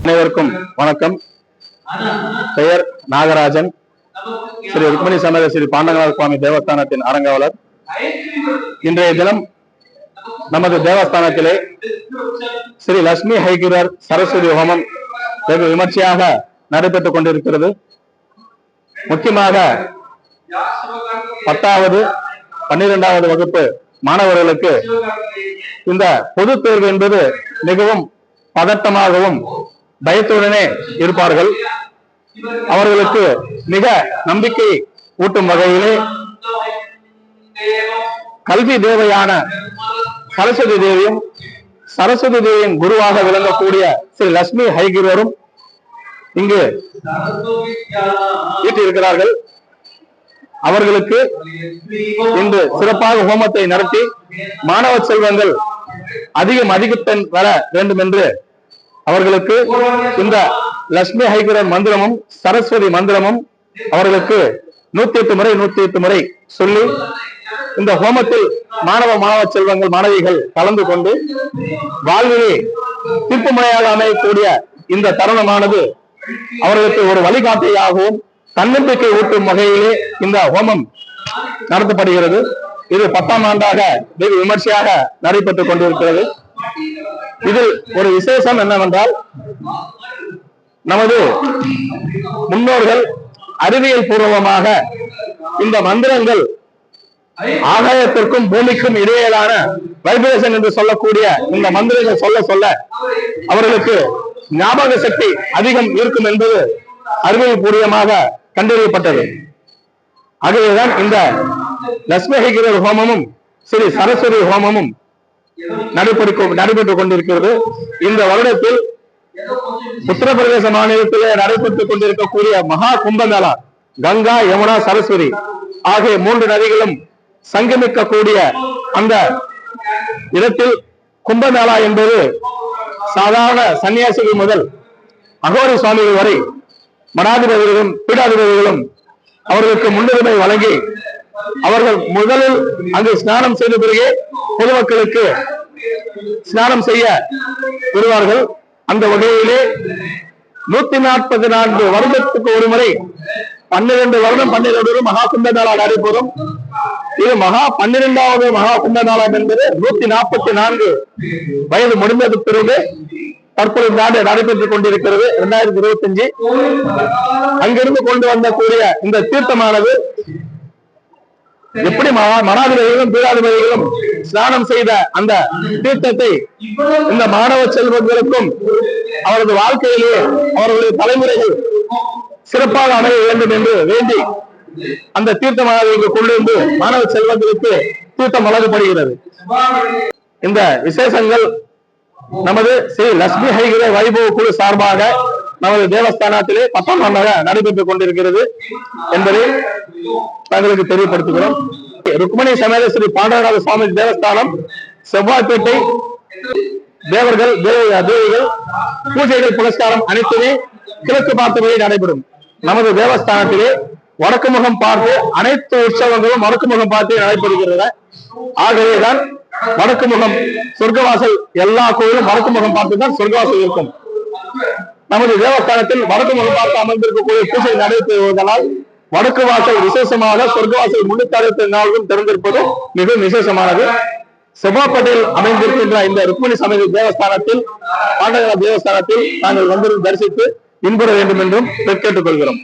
அனைவருக்கும் வணக்கம். பெயர் நாகராஜன். ஸ்ரீ ருக்மணி சமேத ஸ்ரீ பாண்டங்கநாத சுவாமி தேவஸ்தானத்தின் அறங்காவலர். இன்றைய தினம் நமது தேவஸ்தானத்திலே ஸ்ரீ லட்சுமி ஹைகிரர் சரஸ்வதி ஹோமம் வெகு விமர்சையாக நடைபெற்றுக் கொண்டிருக்கிறது. முக்கியமாக 10வது 12வது வகுப்பு மாணவர்களுக்கு இந்த பொது தேர்வு என்பது மிகவும் பதட்டமாகவும் பயத்துடனே இருப்பார்கள். அவர்களுக்கு மிக நம்பிக்கை ஊட்டும் வகையிலே கல்வி தேவையான சரஸ்வதி தேவியும் சரஸ்வதி தேவியின் குருவாக விளங்கக்கூடிய ஸ்ரீ லட்சுமி ஹைகிரரும் இங்கு ஈட்டியிருக்கிறார்கள். அவர்களுக்கு இன்று சிறப்பாக ஹோமத்தை நடத்தி மாணவ செல்வங்கள் அதிகப்பெண் வர வேண்டும் என்று அவர்களுக்கு இந்த லட்சுமி ஹைகிரர் மந்திரமும் சரஸ்வதி மந்திரமும் அவர்களுக்கு 108 முறை சொல்லி இந்த ஹோமத்தில் மாணவ செல்வங்கள் மாணவிகள் கலந்து கொண்டு வாழ்விலே தீர்ப்புமுறையாக அமையக்கூடிய இந்த தருணமானது அவர்களுக்கு ஒரு வழிகாட்டியாகவும் தன்னம்பிக்கை ஊட்டும் வகையிலே இந்த ஹோமம் நடத்தப்படுகிறது. இது 10ஆம் ஆண்டாக வெகு விமர்சையாக நடைபெற்றுக் கொண்டிருக்கிறது. இதில் ஒரு விசேஷம் என்னவென்றால், நமது முன்னோர்கள் அறிவியல் பூர்வமாக இந்த மந்திரங்கள் ஆகாயத்திற்கும் பூமிக்கும் இடையிலான வைப்ரேஷன் என்று சொல்லக்கூடிய இந்த மந்திரங்கள் சொல்ல அவர்களுக்கு ஞாபக சக்தி அதிகம் இருக்கும் என்பது அறிவியல் பூர்வமாக கண்டறியப்பட்டது. ஆகவேதான் இந்த லட்சுமி ஹைகிரர் ஹோமமும் ஸ்ரீ சரஸ்வதி ஹோமமும் நடைபெற்றுக் கொண்டிருக்கிறது. இந்த வருடத்தில் உத்தரப்பிரதேச மாநிலத்திலே நடைபெற்றுக் கொண்டிருக்கக்கூடிய மகா கும்பமேளா, கங்கா யமுனா சரஸ்வதி ஆகிய 3 நதிகளும் சங்கமிக்கக்கூடிய அந்த இடத்தில் கும்பமேளா என்பது சாதாரண சன்னியாசிகள் முதல் அகோரி சுவாமிகள் வரை மடாதிபதிகளும் பீடாதிபதிகளும் அவர்களுக்கு முன்னுரிமை வழங்கி அவர்கள் முதலில் அங்கு ஸ்நானம் செய்த பிறகு பொதுமக்களுக்கு ஸ்நானம் செய்ய வருவார்கள். அந்த வகையிலே 144 வருடத்துக்கு ஒரு முறை 12 வருடம் 12 மகா கும்பமேளா நடைபெறும். இது 12வது மகா கும்பமேளா என்பது 144 வயது முடிந்தது பிறகு தற்போது இந்த ஆண்டு நடைபெற்றுக் கொண்டிருக்கிறது. 2025 அங்கிருந்து கொண்டு வந்தக்கூடிய இந்த தீர்த்தமானது எப்படி மடாதிபதிகளும் பீடாதிபதிகளும் ஸ்நானம் செய்த அந்த தீர்த்தத்தை இந்த மாணவ செல்வங்களுக்கும் அவரது வாழ்க்கையிலேயே அவர்களுடைய தலைமுறைகள் சிறப்பாக அமைய வேண்டும் என்று வேண்டி அந்த தீர்த்தமானது இங்கு கொண்டு வந்து மாணவ செல்வங்களுக்கு தீர்த்தம் வழங்கப்படுகிறது. இந்த விசேஷங்கள் நமது ஸ்ரீ லட்சுமி ஹைகிரர் வைபவ குழு சார்பாக நமது தேவஸ்தானத்திலே 10ஆம் ஆண்டாக நடைபெற்றுக் கொண்டிருக்கிறது என்பதை தங்களுக்கு தெரியப்படுத்துகிறோம். ருக்மணி சமேத ஸ்ரீ பாண்டங்கநாத சுவாமி தேவஸ்தானம் செவ்வாய்ப்பேட்டை. தேவர்கள் தேவிகள் பூஜைகள் புரஸ்காரம் அனைத்துமே கிழக்கு பார்த்தபடி நடைபெறும். நமது தேவஸ்தானத்திலே வடக்கு முகம் பார்த்து அனைத்து உற்சவங்களும் வடக்கு முகம் பார்த்து நடைபெறுகிறது. ஆகவேதான் வடக்கு முகம் சொர்க்கவாசல், எல்லா கோயிலும் வடக்கு முகம் பார்த்துதான் சொர்க்கவாசல் இருக்கும். நமது தேவஸ்தானத்தில் வடக்கு முகம் பார்த்து அமர்ந்திருக்கக்கூடிய பூஜை நடைபெறுவதனால் வடக்கு வாசல் விசேஷமாக சொர்க்கவாசல் 364 நாளும் திறந்திருப்பது மிகவும் விசேஷமானது. செவ்வாய்ப்பேட்டையில் அமைந்திருக்கின்ற இந்த ருக்மணி சமேத தேவஸ்தானத்தில் பாண்டங்கநாத தேவஸ்தானத்தில் நாங்கள் வந்து தரிசித்து இன்புற வேண்டும் என்றும் கேட்டுக்கொள்கிறோம்.